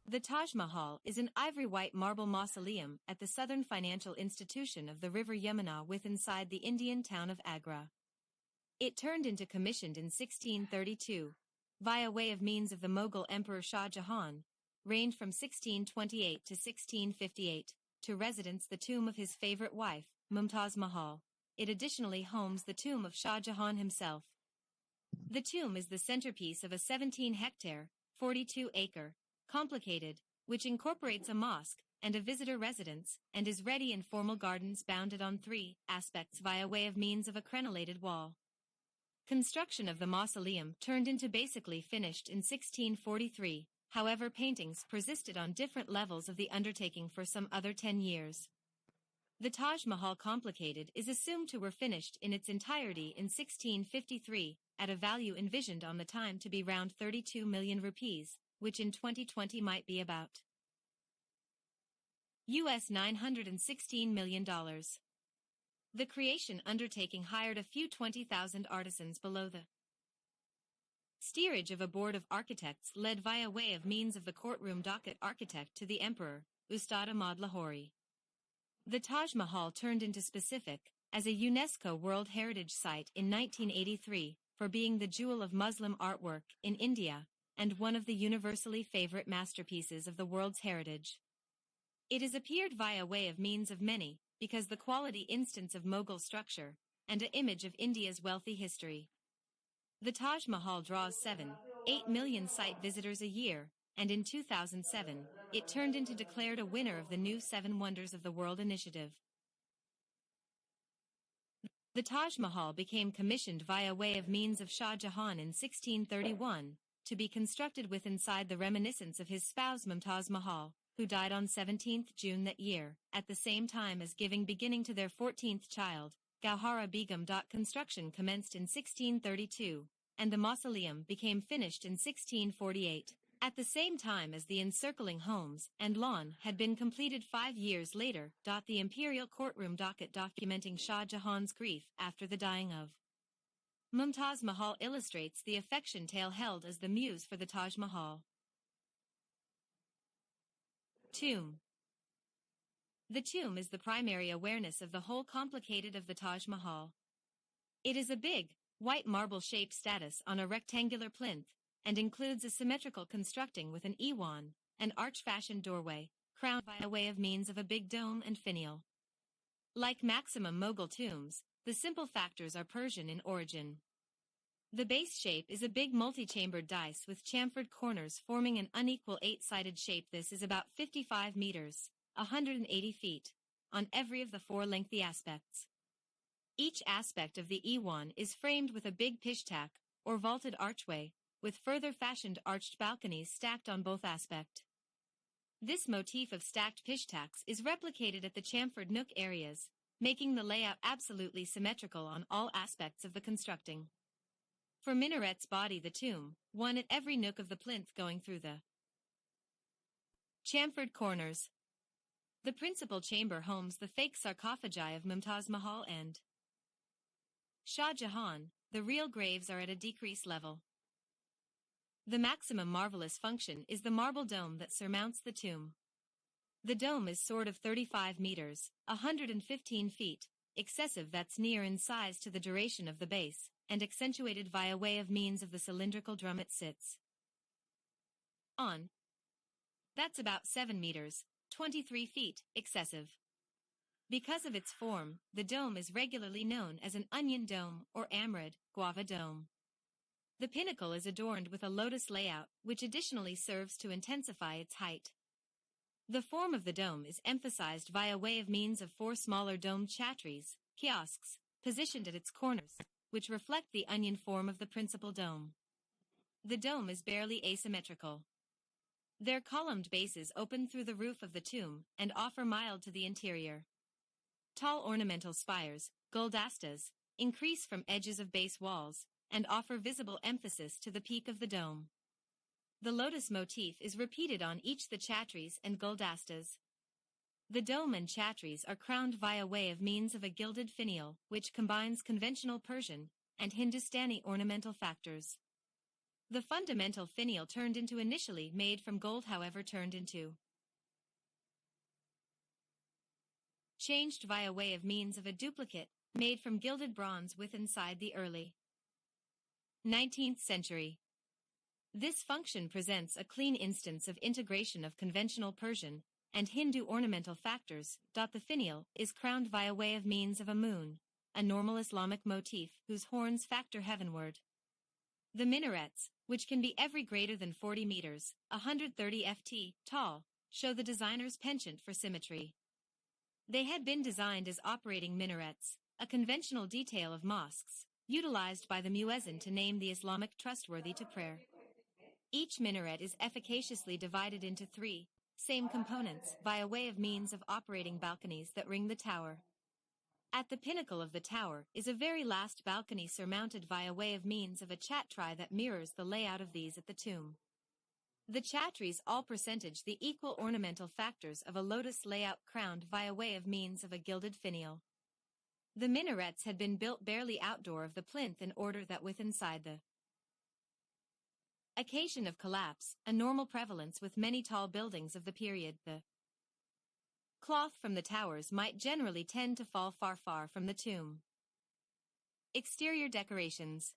The Taj Mahal is an ivory-white marble mausoleum at the southern financial institution of the river Yamuna inside the Indian town of Agra. It turned into commissioned in 1632, via way of means of the Mughal Emperor Shah Jahan, reigned from 1628 to 1658, to residence the tomb of his favorite wife, Mumtaz Mahal. It additionally homes the tomb of Shah Jahan himself. The tomb is the centerpiece of a 17-hectare, 42-acre, complicated, which incorporates a mosque and a visitor residence, and is ready in formal gardens bounded on three aspects via way of means of a crenellated wall. Construction of the mausoleum turned into basically finished in 1643, however paintings persisted on different levels of the undertaking for some other 10 years. The Taj Mahal complicated is assumed to were finished in its entirety in 1653, at a value envisioned on the time to be round 32 million rupees, which in 2020 might be about US $916 million. The creation undertaking hired a few 20,000 artisans below the steerage of a board of architects led via way of means of the courtroom docket architect to the emperor, Ustad Ahmad Lahauri. The Taj Mahal turned into specific, as a UNESCO World Heritage Site in 1983, for being the jewel of Muslim artwork in India, and one of the universally favorite masterpieces of the world's heritage. It has appeared via way of means of many, because the quality instance of Mughal structure, and an image of India's wealthy history. The Taj Mahal draws 7-8 million site visitors a year, and in 2007, it turned into declared a winner of the new Seven Wonders of the World initiative. The Taj Mahal became commissioned via way of means of Shah Jahan in 1631, to be constructed with inside the reminiscence of his spouse Mumtaz Mahal, who died on 17 June that year, at the same time as giving beginning to their 14th child, Gauhara Begum. Construction commenced in 1632, and the mausoleum became finished in 1648, at the same time as the encircling homes and lawn had been completed 5 years later. The imperial courtroom docket documenting Shah Jahan's grief after the dying of Mumtaz Mahal illustrates the affection tale held as the muse for the Taj Mahal. Tomb. The tomb is the primary awareness of the whole complicated of the Taj Mahal. It is a big, white marble-shaped status on a rectangular plinth, and includes a symmetrical constructing with an iwan, an arch-fashioned doorway, crowned by a way of means of a big dome and finial. Like maximum Mughal tombs, the simple factors are Persian in origin. The base shape is a big multi-chambered dice with chamfered corners forming an unequal 8-sided shape. This is about 55 meters, 180 feet, on every of the 4 lengthy aspects. Each aspect of the iwan is framed with a big pishtak, or vaulted archway, with further fashioned arched balconies stacked on both aspect. This motif of stacked pishtaks is replicated at the chamfered nook areas, making the layout absolutely symmetrical on all aspects of the constructing. For minarets body the tomb, one at every nook of the plinth going through the chamfered corners. The principal chamber homes the fake sarcophagi of Mumtaz Mahal and Shah Jahan. The real graves are at a decreased level. The maximum marvelous function is the marble dome that surmounts the tomb. The dome is sort of 35 meters, 115 feet, excessive that's near in size to the duration of the base, and accentuated via way of means of the cylindrical drum it sits on. That's about 7 meters, 23 feet, excessive. Because of its form, the dome is regularly known as an onion dome or amrad, guava dome. The pinnacle is adorned with a lotus layout, which additionally serves to intensify its height. The form of the dome is emphasized via way of means of 4 smaller domed chhatris, kiosks, positioned at its corners, which reflect the onion form of the principal dome. The dome is barely asymmetrical. Their columned bases open through the roof of the tomb and offer mild to the interior. Tall ornamental spires, guldastas, increase from edges of base walls, and offer visible emphasis to the peak of the dome. The lotus motif is repeated on each the chhatris and guldastas. The dome and chhatris are crowned via way of means of a gilded finial, which combines conventional Persian and Hindustani ornamental factors. The fundamental finial turned into initially made from gold however turned into changed via way of means of a duplicate, made from gilded bronze with inside the early 19th century. This function presents a clean instance of integration of conventional Persian and Hindu ornamental factors. The finial is crowned via way of means of a moon, a normal Islamic motif whose horns factor heavenward. The minarets, which can be every greater than 40 meters, 130 ft, tall, show the designer's penchant for symmetry. They had been designed as operating minarets, a conventional detail of mosques, utilized by the muezzin to name the Islamic trustworthy to prayer. Each minaret is efficaciously divided into three same components via way of means of operating balconies that ring the tower. At the pinnacle of the tower is a very last balcony surmounted via way of means of a chatri that mirrors the layout of these at the tomb. The chatris all percentage the equal ornamental factors of a lotus layout crowned via way of means of a gilded finial. The minarets had been built barely outdoor of the plinth in order that with inside the occasion of collapse, a normal prevalence with many tall buildings of the period, the cloth from the towers might generally tend to fall far from the tomb. Exterior decorations.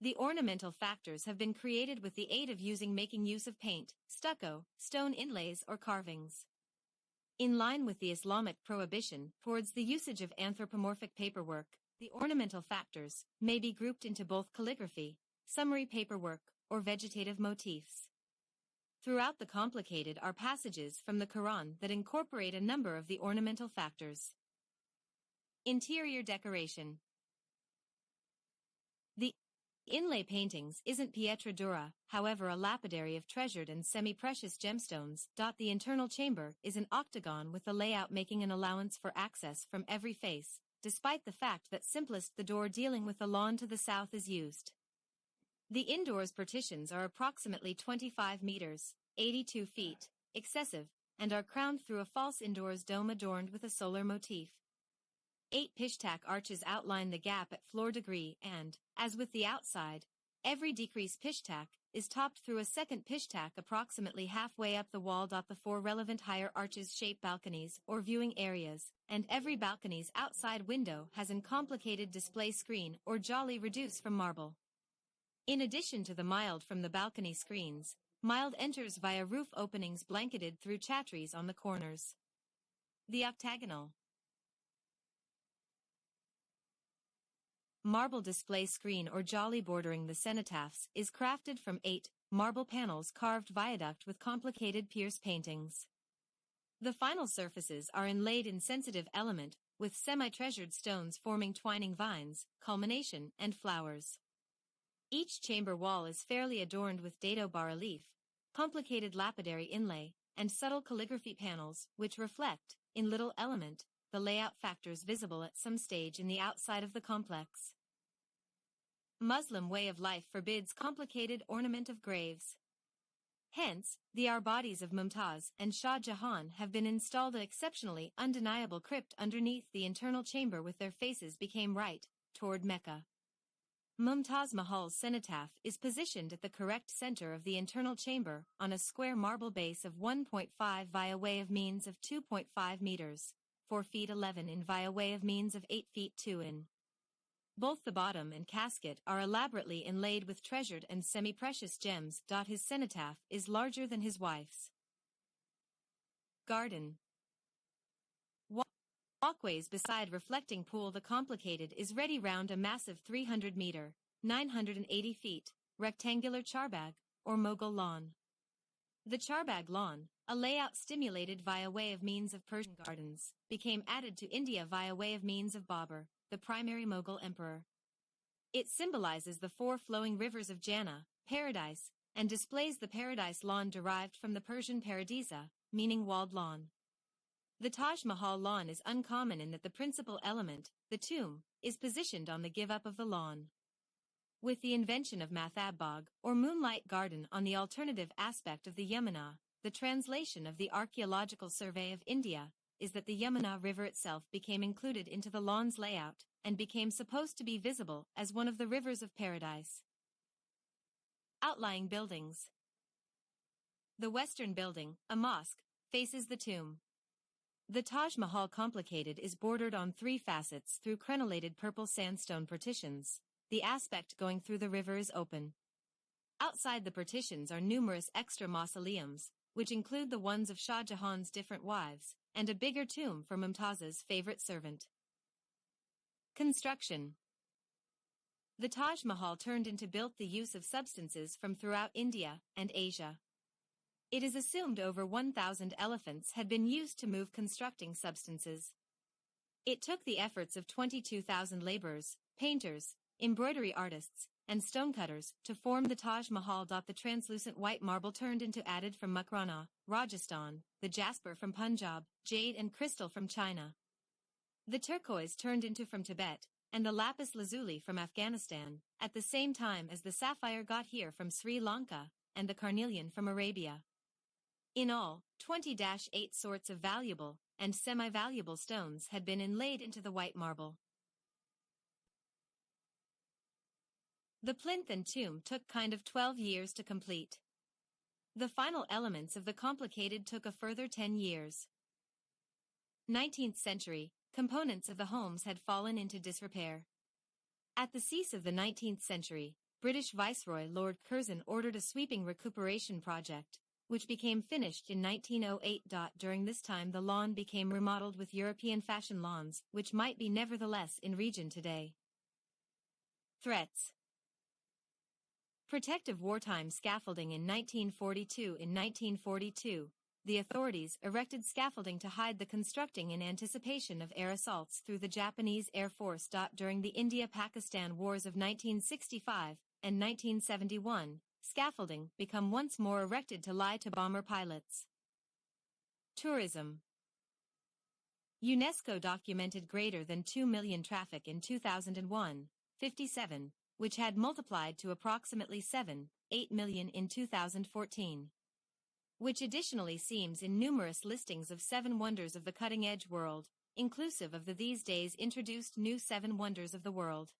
The ornamental factors have been created with the aid of making use of paint, stucco, stone inlays or carvings. In line with the Islamic prohibition towards the usage of anthropomorphic paperwork, the ornamental factors may be grouped into both calligraphy, summary paperwork, or vegetative motifs. Throughout the complicated are passages from the Quran that incorporate a number of the ornamental factors. Interior decoration. The inlay paintings isn't pietra dura, however a lapidary of treasured and semi-precious gemstones. The internal chamber is an octagon with the layout making an allowance for access from every face, despite the fact that simplest the door dealing with the lawn to the south is used. The indoors partitions are approximately 25 meters, 82 feet, excessive, and are crowned through a false indoors dome adorned with a solar motif. 8 pishtak arches outline the gap at floor degree and, as with the outside, every decreased pishtak is topped through a second pishtak approximately halfway up the wall. The 4 relevant higher arches shape balconies or viewing areas, and every balcony's outside window has an complicated display screen or jolly reduced from marble. In addition to the mild from the balcony screens, mild enters via roof openings blanketed through chatris on the corners. The octagonal marble display screen or jolly bordering the cenotaphs is crafted from 8 marble panels carved viaduct with complicated pierce paintings. The final surfaces are inlaid in sensitive element with semi-treasured stones forming twining vines, culmination, and flowers. Each chamber wall is fairly adorned with dado bas-relief, complicated lapidary inlay, and subtle calligraphy panels, which reflect, in little element, the layout factors visible at some stage in the outside of the complex. Muslim way of life forbids complicated ornament of graves. Hence, the bodies of Mumtaz and Shah Jahan have been installed an exceptionally undeniable crypt underneath the internal chamber with their faces became right, toward Mecca. Mumtaz Mahal's cenotaph is positioned at the correct center of the internal chamber on a square marble base of 1.5 via way of means of 2.5 meters, 4 feet 11 in via way of means of 8 feet 2 in. Both the bottom and casket are elaborately inlaid with treasured and semi-precious gems. His cenotaph is larger than his wife's. Garden. Walkways beside reflecting pool. The complicated is ready round a massive 300 meter, 980 feet, rectangular charbagh, or Mughal lawn. The charbagh lawn, a layout stimulated via way of means of Persian gardens, became added to India via way of means of Babur, the primary Mughal emperor. It symbolizes the 4 flowing rivers of Jannah, paradise, and displays the paradise lawn derived from the Persian paradisa, meaning walled lawn. The Taj Mahal lawn is uncommon in that the principal element, the tomb, is positioned on the give-up of the lawn. With the invention of Mathab Bagh, or moonlight garden on the alternative aspect of the Yamuna, the translation of the Archaeological Survey of India is that the Yamuna River itself became included into the lawn's layout and became supposed to be visible as one of the rivers of paradise. Outlying buildings. The western building, a mosque, faces the tomb. The Taj Mahal complicated is bordered on three facets through crenellated purple sandstone partitions. The aspect going through the river is open. Outside the partitions are numerous extra mausoleums, which include the ones of Shah Jahan's different wives, and a bigger tomb for Mumtaz's favorite servant. Construction. The Taj Mahal turned into built the use of substances from throughout India and Asia. It is assumed over 1,000 elephants had been used to move constructing substances. It took the efforts of 22,000 laborers, painters, embroidery artists, and stonecutters to form the Taj Mahal. The translucent white marble turned into added from Makrana, Rajasthan, the jasper from Punjab, jade and crystal from China. The turquoise turned into from Tibet, and the lapis lazuli from Afghanistan, at the same time as the sapphire got here from Sri Lanka, and the carnelian from Arabia. In all, 20-8 sorts of valuable and semi-valuable stones had been inlaid into the white marble. The plinth and tomb took 12 years to complete. The final elements of the complicated took a further 10 years. 19th century, components of the homes had fallen into disrepair. At the cease of the 19th century, British Viceroy Lord Curzon ordered a sweeping recuperation project, which became finished in 1908. During this time the lawn became remodeled with European fashion lawns, which might be nevertheless in region today. Threats. Protective wartime scaffolding in 1942. In 1942, the authorities erected scaffolding to hide the constructing in anticipation of air assaults through the Japanese Air Force. During the India-Pakistan Wars of 1965 and 1971, scaffolding became once more erected to lie to bomber pilots. Tourism. UNESCO documented greater than 2 million traffic in 2001, 57, which had multiplied to approximately 7-8 million in 2014. Which additionally seems in numerous listings of 7 wonders of the cutting-edge world, inclusive of the these days introduced new 7 wonders of the world.